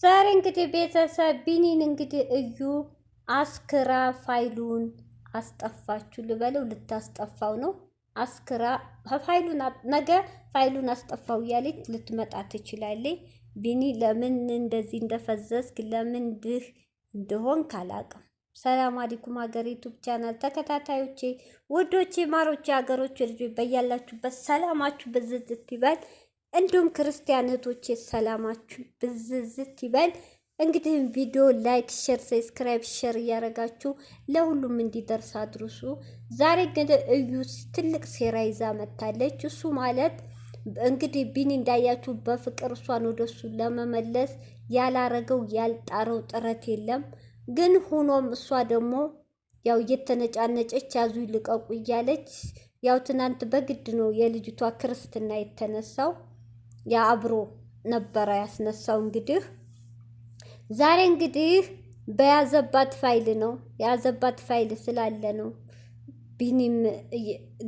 ዛሬ እንግዲህ ቤተሰብ ቢኒን እንግዲህ እዩ አስክራ ፋይሉን አስጠፋችሁ ልበለው፣ ልታስጠፋው ነው። አስክራ ፋይሉን ነገ ፋይሉን አስጠፋው እያለች ልትመጣ ትችላለች። ቢኒ ለምን እንደዚህ እንደፈዘዝክ ለምን ድህ እንደሆን ካላቅም። ሰላም አለይኩም ሀገር ዩቲዩብ ቻናል ተከታታዮቼ ውዶቼ ማሮቼ ሀገሮች ልጆች በያላችሁበት ሰላማችሁ ብዝዝት ይበል። እንዲሁም ክርስቲያን እህቶቼ ሰላማችሁ ብዝዝት ይበል። እንግዲህ ቪዲዮ ላይክ፣ ሼር፣ ሰብስክራይብ ሼር እያረጋችሁ ለሁሉም እንዲደርስ አድርሱ። ዛሬ ግን እዩ ትልቅ ሴራ ይዛ መታለች። እሱ ማለት እንግዲህ ቢኒ እንዳያችሁ በፍቅር እሷን ወደሱ ለመመለስ ያላረገው ያልጣረው ጥረት የለም። ግን ሆኖም እሷ ደግሞ ያው እየተነጫነጨች ያዙ ይልቀቁ እያለች ያው ትናንት በግድ ነው የልጅቷ ክርስትና የተነሳው። ያ አብሮ ነበረ ያስነሳው። እንግዲህ ዛሬ እንግዲህ በያዘባት ፋይል ነው የያዘባት ፋይል ስላለ ነው። ቢኒም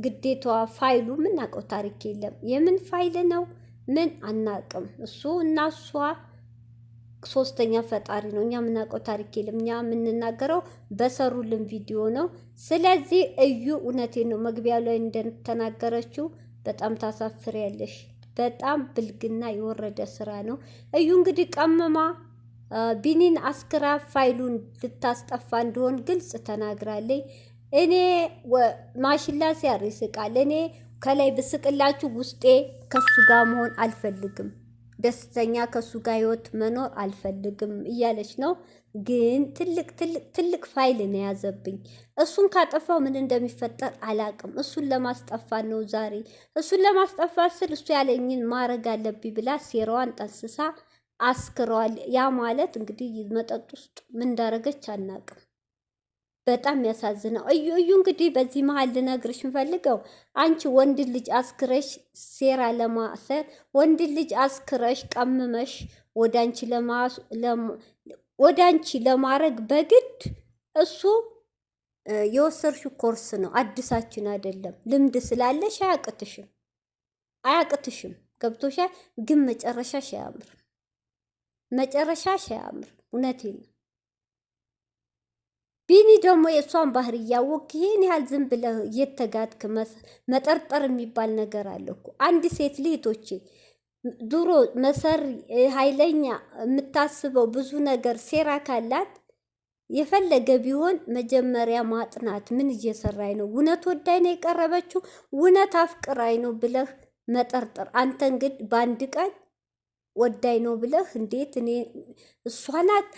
ግዴታዋ ፋይሉ ምናውቀው ታሪክ የለም። የምን ፋይል ነው ምን አናቅም። እሱ እና እሷ ሶስተኛ ፈጣሪ ነው። እኛ ምናውቀው ታሪክ የለም። እኛ የምንናገረው በሰሩልን ቪዲዮ ነው። ስለዚህ እዩ እውነቴን ነው መግቢያው ላይ እንደተናገረችው በጣም ታሳፍሪያለሽ። በጣም ብልግና የወረደ ስራ ነው። እዩ እንግዲህ ቀመማ ቢኒን አስክራ ፋይሉን ልታስጠፋ እንደሆን ግልጽ ተናግራለች። እኔ ማሽላ ሲያር ይስቃል። እኔ ከላይ ብስቅላችሁ ውስጤ ከሱ ጋር መሆን አልፈልግም፣ ደስተኛ ከሱ ጋር ህይወት መኖር አልፈልግም እያለች ነው። ግን ትልቅ ፋይል ነው የያዘብኝ። እሱን ካጠፋው ምን እንደሚፈጠር አላቅም። እሱን ለማስጠፋት ነው ዛሬ። እሱን ለማስጠፋት ስል እሱ ያለኝን ማድረግ አለብኝ ብላ ሴራዋን ጠንስሳ አስክረዋል። ያ ማለት እንግዲህ መጠጥ ውስጥ ምን እንዳረገች አናቅም። በጣም ያሳዝነው። እዩ እንግዲህ በዚህ መሀል ልነግርሽ እንፈልገው አንቺ ወንድ ልጅ አስክረሽ ሴራ ለማሰር ወንድ ልጅ አስክረሽ ቀምመሽ ወደ አንቺ ለማድረግ በግድ እሱ የወሰድሽው ኮርስ ነው። አዲሳችን አይደለም። ልምድ ስላለሽ አያቅትሽም። ገብቶሻል። ግን መጨረሻሽ አያምር። እውነቴን ነው። ቢኒ ደግሞ የእሷን ባህሪ እያወቅ ይሄን ያህል ዝም ብለህ እየተጋድክ መጠርጠር የሚባል ነገር አለ እኮ። አንድ ሴት ልጅቶቼ ድሮ መሰሪ ኃይለኛ የምታስበው ብዙ ነገር ሴራ ካላት የፈለገ ቢሆን መጀመሪያ ማጥናት፣ ምን እየሰራኝ ነው፣ እውነት ወዳይ ነው የቀረበችው፣ እውነት አፍቅራይ ነው ብለህ መጠርጠር። አንተ እንግዲህ በአንድ ቀን ወዳይ ነው ብለህ እንዴት እኔ እሷ ናት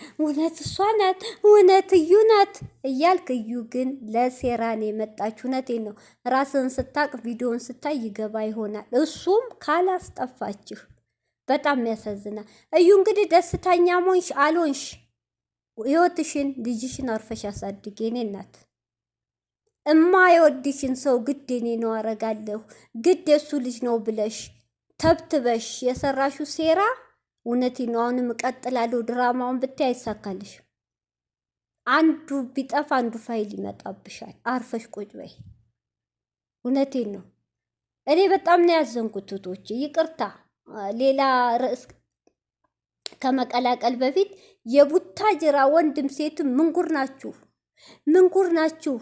እውነት እዩ ናት እያልክ እዩ ግን ለሴራን የመጣች እውነቴን ነው። ራስን ስታቅ ቪዲዮን ስታይ ይገባ ይሆናል። እሱም ካላስጠፋችሁ በጣም ያሳዝናል። እዩ እንግዲህ ደስተኛ ሞንሽ አልሆንሽ ህይወትሽን ልጅሽን አርፈሽ አሳድግ። የኔ እናት የወድሽን ሰው ግድ እኔ ነው አረጋለሁ ግድ የሱ ልጅ ነው ብለሽ ተብትበሽ የሰራሹ ሴራ እውነቴን ነው። አሁንም እቀጥላለሁ ድራማውን ብታይ አይሳካልሽ። አንዱ ቢጠፋ አንዱ ፋይል ይመጣብሻል። አርፈሽ ቁጭ በይ። እውነቴን ነው። እኔ በጣም ነው ያዘንኩት እህቶቼ፣ ይቅርታ ሌላ ርዕስ ከመቀላቀል በፊት የቡታጅራ ወንድም ሴትም ምንጉር ናችሁ?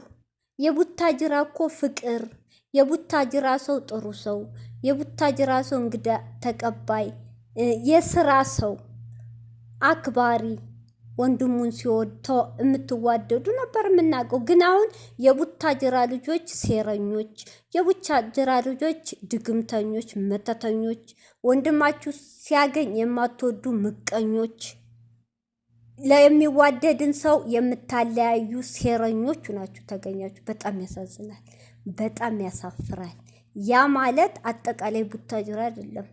የቡታጅራ እኮ ፍቅር፣ የቡታጅራ ሰው ጥሩ ሰው፣ የቡታጅራ ሰው እንግዳ ተቀባይ፣ የስራ ሰው አክባሪ፣ ወንድሙን ሲወድ የምትዋደዱ ነበር የምናውቀው። ግን አሁን የቡታጅራ ልጆች ሴረኞች፣ የቡታጅራ ልጆች ድግምተኞች፣ መተተኞች፣ ወንድማችሁ ሲያገኝ የማትወዱ ምቀኞች፣ ለሚዋደድን ሰው የምታለያዩ ሴረኞች ናችሁ ተገኛችሁ። በጣም ያሳዝናል። በጣም ያሳፍራል። ያ ማለት አጠቃላይ ቡታጅራ አይደለም።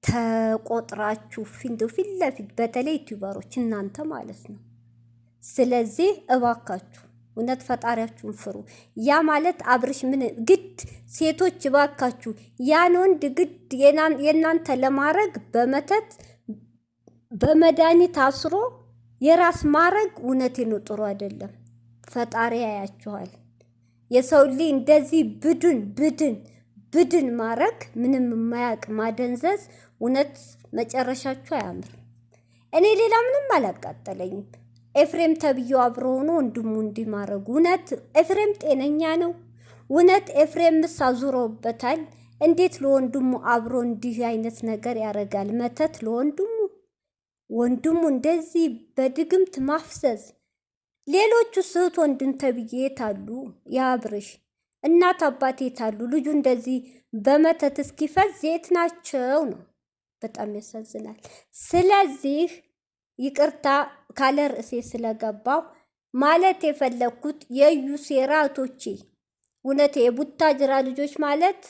ተቆጥራችሁ ፊት ለፊት በተለይ ዩቲዩበሮች እናንተ ማለት ነው። ስለዚህ እባካችሁ እውነት ፈጣሪያችሁን ፍሩ። ያ ማለት አብርሽ ምን ግድ ሴቶች እባካችሁ ያን ወንድ ግድ የእናንተ ለማድረግ በመተት በመድኃኒት አስሮ የራስ ማድረግ እውነቴ ነው ጥሩ አይደለም። ፈጣሪ ያያችኋል። የሰው ልጅ እንደዚህ ብድን ማድረግ ምንም የማያውቅ ማደንዘዝ እውነት መጨረሻችሁ አያምር። እኔ ሌላ ምንም አላቃጠለኝም። ኤፍሬም ተብዬው አብሮ ሆኖ ወንድሙ እንዲማረጉ እውነት ኤፍሬም ጤነኛ ነው? እውነት ኤፍሬምስ አዙረውበታል? እንዴት ለወንድሙ አብሮ እንዲህ አይነት ነገር ያደርጋል? መተት ለወንድሙ ወንድሙ እንደዚህ በድግምት ማፍሰስ። ሌሎቹ እህት ወንድም ተብዬ የታሉ? የአብርሽ እናት አባት የታሉ? ልጁ እንደዚህ በመተት እስኪፈዝ የት ናቸው ነው? በጣም ያሳዝናል። ስለዚህ ይቅርታ ካለ ርዕሴ ስለገባው ማለት የፈለግኩት የዩ ሴራ እህቶቼ፣ እውነት የቡታጅራ ልጆች ማለት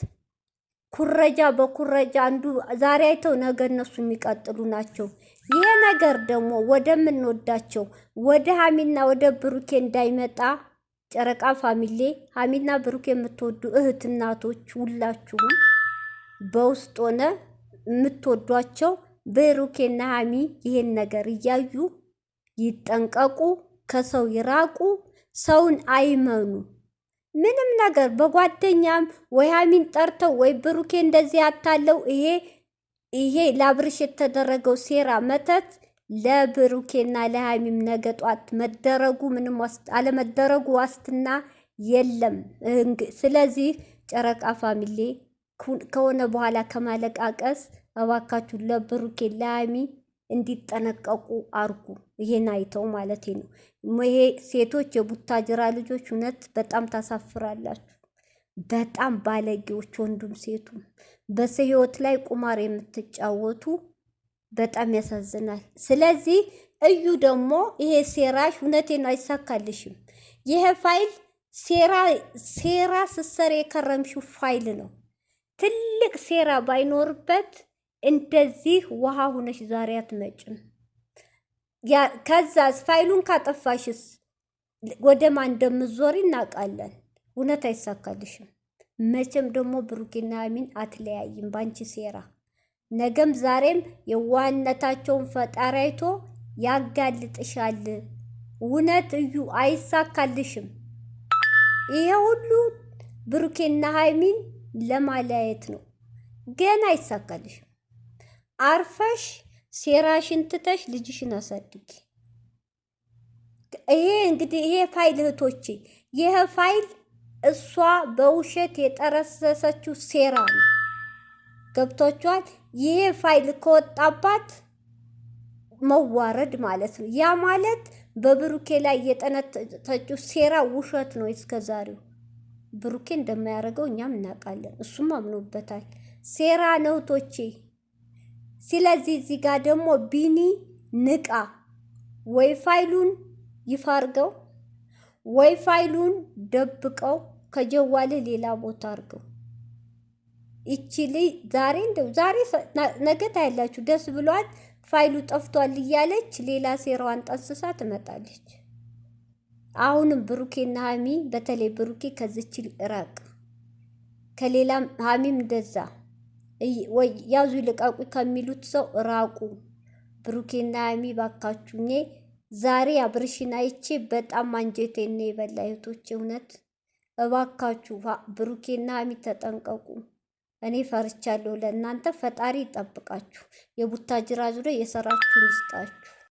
ኩረጃ በኩረጃ አንዱ ዛሬ አይተው ነገ እነሱ የሚቀጥሉ ናቸው። ይሄ ነገር ደግሞ ወደምንወዳቸው ወደ ሀሚና ወደ ብሩኬ እንዳይመጣ ጨረቃ ፋሚሌ፣ ሀሚና ብሩኬ የምትወዱ እህት እናቶች ሁላችሁም በውስጥ ሆነ የምትወዷቸው ብሩኬና ሀሚ ይሄን ነገር እያዩ ይጠንቀቁ፣ ከሰው ይራቁ፣ ሰውን አይመኑ። ምንም ነገር በጓደኛም ወይ ሀሚን ጠርተው ወይ ብሩኬ እንደዚህ አታለው ይሄ ለአብርሽ የተደረገው ሴራ መተት ለብሩኬና ለሀሚም ነገ ጧት መደረጉ ምንም አለመደረጉ ዋስትና የለም። ስለዚህ ጨረቃ ፋሚሌ ከሆነ በኋላ ከማለቃቀስ እባካችሁ ለብሩኬ ለሀሚ እንዲጠነቀቁ አርጉ። ይሄን አይተው ማለት ነው። ይሄ ሴቶች የቡታጅራ ልጆች እውነት በጣም ታሳፍራላችሁ። በጣም ባለጌዎች፣ ወንዱም ሴቱም በሰው ህይወት ላይ ቁማር የምትጫወቱ በጣም ያሳዝናል። ስለዚህ እዩ ደግሞ ይሄ ሴራሽ እውነቴን አይሳካልሽም። ይሄ ፋይል ሴራ ስሰር የከረምሽው ፋይል ነው። ትልቅ ሴራ ባይኖርበት እንደዚህ ውሃ ሁነሽ ዛሬ አትመጭም። ከዛስ ፋይሉን ካጠፋሽስ ወደ ማን እንደምትዞሪ እናውቃለን። እውነት አይሳካልሽም። መቼም ደግሞ ብሩኬና ሀሚን አትለያይም ባንቺ ሴራ። ነገም ዛሬም የዋህነታቸውን ፈጣሪ አይቶ ያጋልጥሻል። እውነት እዩ አይሳካልሽም። ይሄ ሁሉ ብሩኬና ሀሚን ለማለያየት ነው። ገና አይሳካልሽም። አርፈሽ ሴራሽን ትተሽ ልጅሽን አሳድጊ። ይሄ እንግዲህ ይሄ ፋይል እህቶቼ፣ ይሄ ፋይል እሷ በውሸት የጠረሰሰችው ሴራ ነው። ገብቷችኋል? ይሄ ፋይል ከወጣባት መዋረድ ማለት ነው። ያ ማለት በብሩኬ ላይ የጠነጠችው ሴራ ውሸት ነው። እስከዛሬው ብሩኬ እንደማያደርገው እኛም እናውቃለን። እሱም አምኖበታል። ሴራ ነው እህቶቼ። ስለዚህ እዚህ ጋር ደግሞ ቢኒ ንቃ። ወይ ፋይሉን ይፋርገው ወይ ፋይሉን ደብቀው ከጀዋል ሌላ ቦታ አድርገው። ይችሊ ዛሬ እንደው ዛሬ ነገ ታያላችሁ ደስ ብሏት ፋይሉ ጠፍቷል እያለች ሌላ ሴራዋን ጠንስሳ ትመጣለች። አሁንም ብሩኬና ሀሚ በተለይ ብሩኬ ከዚች ራቅ፣ ከሌላም ሀሚም እንደዛ ወይ ያዙ ይልቃቁ ከሚሉት ሰው ራቁ። ብሩኬና ሀሚ ባካችሁኝ ዛሬ አብርሽን አይቼ በጣም አንጀቴን የበላ እህቶቼ፣ እውነት እባካችሁ ብሩኬና ሀሚ ተጠንቀቁ። እኔ ፈርቻለሁ ለእናንተ። ፈጣሪ ይጠብቃችሁ። የቡታጅራ ዙሪያ የሰራችሁን ይስጣችሁ።